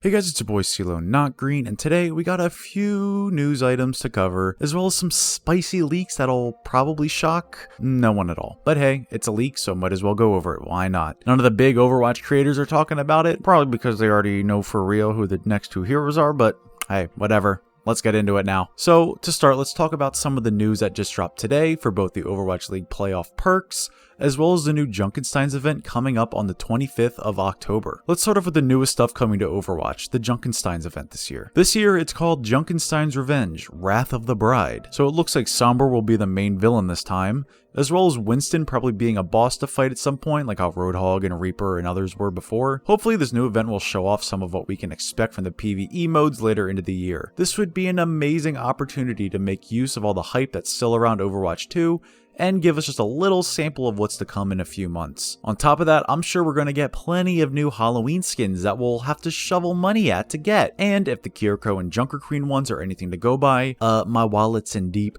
Hey guys, it's your boy CeeLo Not Green, and today we got a few news items to cover, as well as some spicy leaks that'll probably shock no one at all. But hey, it's a leak, so might as well go over it. Why not? None of the big Overwatch creators are talking about it, probably because they already know for real who the next two heroes are, but hey, whatever. Let's get into it now. So, to start, let's talk about some of the news that just dropped today for both the Overwatch League playoff perks, as well as the new Junkenstein's event coming up on the 25th of October. Let's start off with the newest stuff coming to Overwatch, the Junkenstein's event this year. This year, it's called Junkenstein's Revenge, Wrath of the Bride. So it looks like Somber will be the main villain this time, as well as Winston probably being a boss to fight at some point, like how Roadhog and Reaper and others were before. Hopefully this new event will show off some of what we can expect from the PvE modes later into the year. This would be an amazing opportunity to make use of all the hype that's still around Overwatch 2, and give us just a little sample of what's to come in a few months. On top of that, I'm sure we're going to get plenty of new Halloween skins that we'll have to shovel money at to get. And if the Kiriko and Junker Queen ones are anything to go by, my wallet's in deep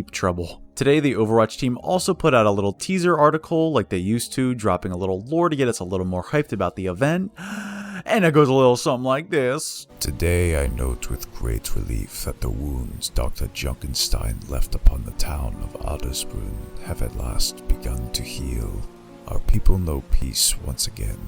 trouble. Today, the Overwatch team also put out a little teaser article like they used to, dropping a little lore to get us a little more hyped about the event. And it goes a little something like this. Today I note with great relief that the wounds Dr. Junkenstein left upon the town of Addersbrunn have at last begun to heal. Our people know peace once again,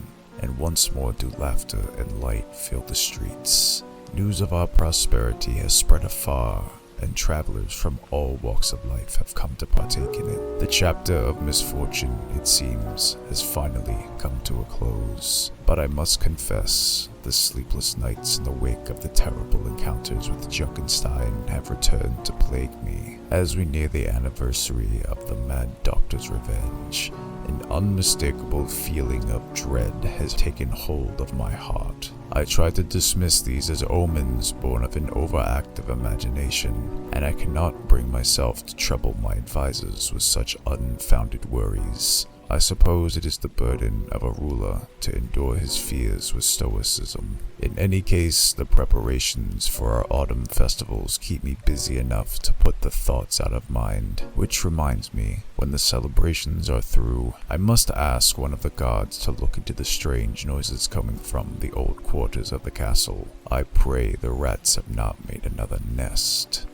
and once more do laughter and light fill the streets. News of our prosperity has spread afar, and travelers from all walks of life have come to partake in it. The chapter of misfortune, it seems, has finally come to a close. But I must confess, the sleepless nights in the wake of the terrible encounters with Junkenstein have returned to plague me. As we near the anniversary of the Mad Doctor's revenge, an unmistakable feeling of dread has taken hold of my heart. I try to dismiss these as omens born of an overactive imagination, and I cannot bring myself to trouble my advisors with such unfounded worries. I suppose it is the burden of a ruler to endure his fears with stoicism. In any case, the preparations for our autumn festivals keep me busy enough to put the thoughts out of mind. Which reminds me, when the celebrations are through, I must ask one of the gods to look into the strange noises coming from the old quarters of the castle. I pray the rats have not made another nest.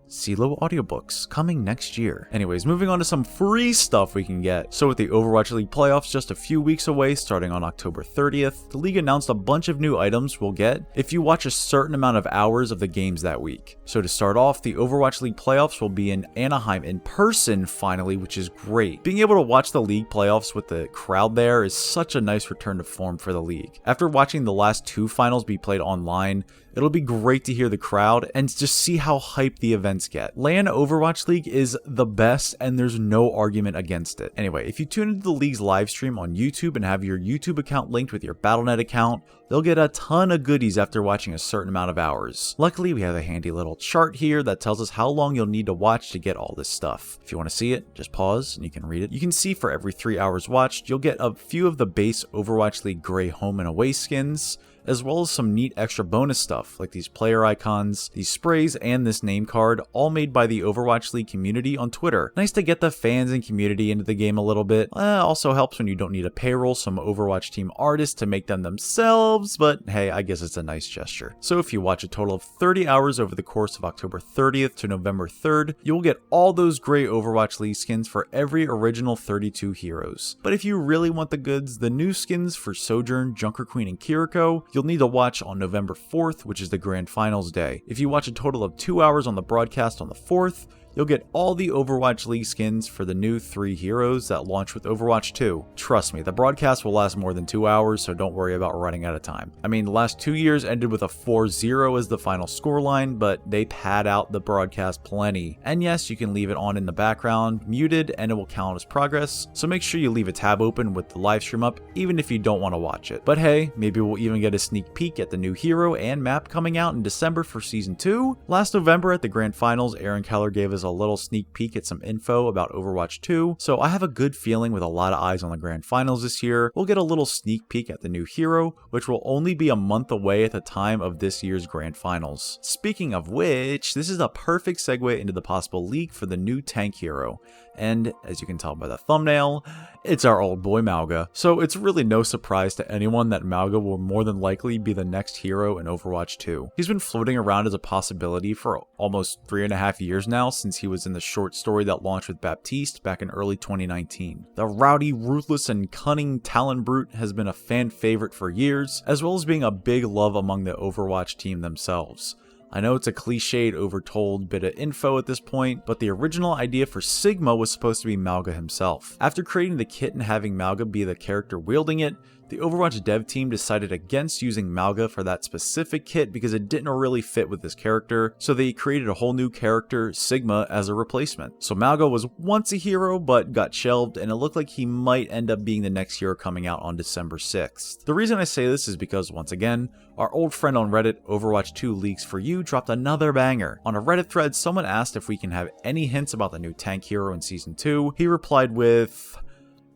CeeLo audiobooks coming next year. Anyways, moving on to some free stuff we can get. So with the Overwatch League playoffs just a few weeks away, starting on October 30th, the league announced a bunch of new items we'll get if you watch a certain amount of hours of the games that week. So to start off, the Overwatch League playoffs will be in Anaheim in person finally, which is great. Being able to watch the league playoffs with the crowd there is such a nice return to form for the league. After watching the last two finals be played online, it'll be great to hear the crowd and just see how hyped the events get. LAN Overwatch League is the best and there's no argument against it. Anyway, if you tune into the league's live stream on YouTube and have your YouTube account linked with your Battle.net account, they'll get a ton of goodies after watching a certain amount of hours. Luckily, we have a handy little chart here that tells us how long you'll need to watch to get all this stuff. If you want to see it, just pause and you can read it. You can see for every 3 hours watched, you'll get a few of the base Overwatch League gray home and away skins, as well as some neat extra bonus stuff like these player icons, these sprays, and this name card, all made by the Overwatch League community on Twitter. Nice to get the fans and community into the game a little bit. Also helps when you don't need to payroll some Overwatch team artists to make them themselves, but hey, I guess it's a nice gesture. So if you watch a total of 30 hours over the course of October 30th to November 3rd, you'll get all those gray Overwatch League skins for every original 32 heroes. But if you really want the goods, the new skins for Sojourn, Junker Queen, and Kiriko, you'll need to watch on November 4th, which is the Grand Finals day. If you watch a total of 2 hours on the broadcast on the 4th, you'll get all the Overwatch League skins for the new 3 heroes that launch with Overwatch 2. Trust me, the broadcast will last more than 2 hours, so don't worry about running out of time. I mean, the last 2 years ended with a 4-0 as the final scoreline, but they pad out the broadcast plenty. And yes, you can leave it on in the background, muted, and it will count as progress, so make sure you leave a tab open with the live stream up, even if you don't want to watch it. But hey, maybe we'll even get a sneak peek at the new hero and map coming out in December for Season 2. Last November at the Grand Finals, Aaron Keller gave us us a little sneak peek at some info about Overwatch 2, so I have a good feeling with a lot of eyes on the grand finals this year, we'll get a little sneak peek at the new hero, which will only be a month away at the time of this year's grand finals. Speaking of which, this is a perfect segue into the possible leak for the new tank hero. And as you can tell by the thumbnail, it's our old boy Mauga. So it's really no surprise to anyone that Mauga will more than likely be the next hero in Overwatch 2. He's been floating around as a possibility for almost 3.5 years now, since he was in the short story that launched with Baptiste back in early 2019. The rowdy, ruthless, and cunning Talon Brute has been a fan favorite for years, as well as being a big love among the Overwatch team themselves. I know it's a cliched, overtold bit of info at this point, but the original idea for Sigma was supposed to be Mauga himself. After creating the kit and having Mauga be the character wielding it, the Overwatch dev team decided against using Mauga for that specific kit because it didn't really fit with this character, so they created a whole new character, Sigma, as a replacement. So Mauga was once a hero but got shelved, and it looked like he might end up being the next hero coming out on December 6th. The reason I say this is because, once again, our old friend on Reddit, Overwatch 2 Leaks For You, dropped another banger. On a Reddit thread, someone asked if we can have any hints about the new tank hero in Season 2. He replied with,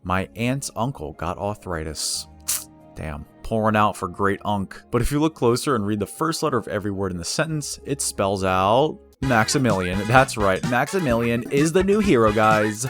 "My aunt's uncle got arthritis." Damn, pouring out for great unk. But if you look closer and read the first letter of every word in the sentence, it spells out Maximilian. That's right, Maximilian is the new hero, guys.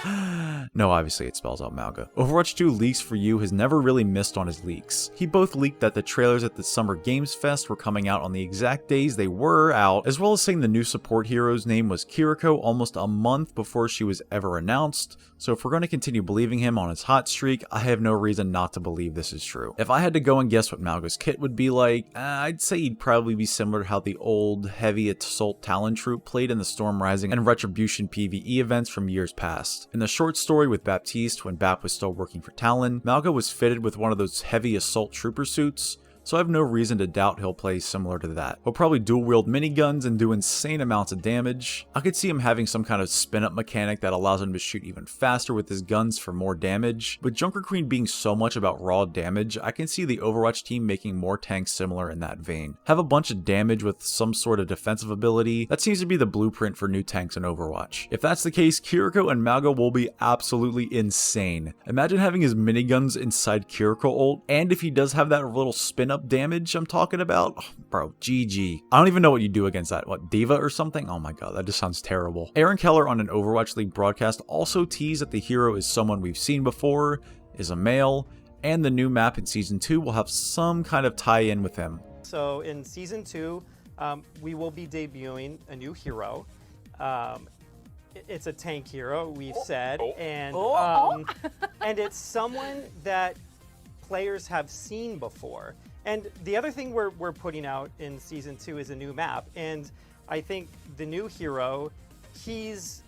No, obviously it spells out Mauga. Overwatch 2 Leaks For You has never really missed on his leaks. He both leaked that the trailers at the Summer Games Fest were coming out on the exact days they were out, as well as saying the new support hero's name was Kiriko almost a month before she was ever announced. So if we're going to continue believing him on his hot streak, I have no reason not to believe this is true. If I had to go and guess what Mauga's kit would be like, I'd say he'd probably be similar to how the old heavy assault Talon troop played in the Storm Rising and Retribution PvE events from years past. In the short story with Baptiste, when Bap was still working for Talon, Mauga was fitted with one of those heavy assault trooper suits, so I have no reason to doubt he'll play similar to that. He'll probably dual wield miniguns and do insane amounts of damage. I could see him having some kind of spin up mechanic that allows him to shoot even faster with his guns for more damage. With Junker Queen being so much about raw damage, I can see the Overwatch team making more tanks similar in that vein. Have a bunch of damage with some sort of defensive ability. That seems to be the blueprint for new tanks in Overwatch. If that's the case, Kiriko and Mauga will be absolutely insane. Imagine having his miniguns inside Kiriko ult, and if he does have that little spin up damage I'm talking about, oh, bro, GG. I don't even know what you do against that. What, Diva or something? Oh my god, that just sounds terrible. Aaron Keller on an Overwatch League broadcast also teased that the hero is someone we've seen before, is a male, and the new map in Season 2 will have some kind of tie-in with him. So in Season 2, we will be debuting a new hero. It's a tank hero, we've said, and it's someone that players have seen before. And the other thing we're putting out in Season 2 is a new map, and I think the new hero, he's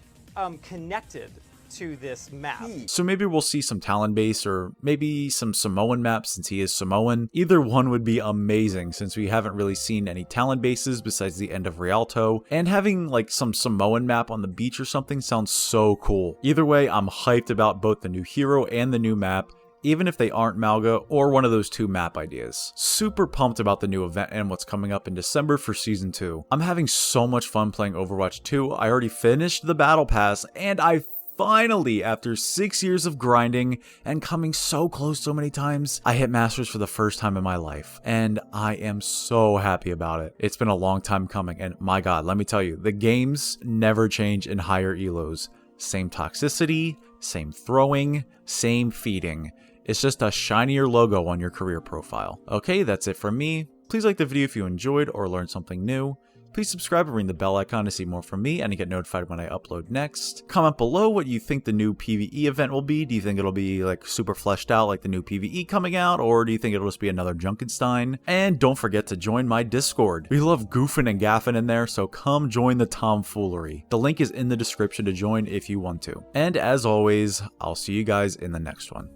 connected to this map. So maybe we'll see some Talon base, or maybe some Samoan maps since he is Samoan. Either one would be amazing since we haven't really seen any Talon bases besides the end of Rialto, and having like some Samoan map on the beach or something sounds so cool. Either way, I'm hyped about both the new hero and the new map, even if they aren't Mauga or one of those two map ideas. Super pumped about the new event and what's coming up in December for Season 2. I'm having so much fun playing Overwatch 2. I already finished the Battle Pass, and I finally, after 6 years of grinding and coming so close so many times, I hit Masters for the first time in my life, and I am so happy about it. It's been a long time coming, and my god, let me tell you, the games never change in higher elos. Same toxicity, same throwing, same feeding. It's just a shinier logo on your career profile. Okay, that's it from me. Please like the video if you enjoyed or learned something new. Please subscribe and ring the bell icon to see more from me and to get notified when I upload next. Comment below what you think the new PvE event will be. Do you think it'll be like super fleshed out like the new PvE coming out, or do you think it'll just be another Junkenstein? And don't forget to join my Discord. We love goofing and gaffing in there, so come join the tomfoolery. The link is in the description to join if you want to. And as always, I'll see you guys in the next one.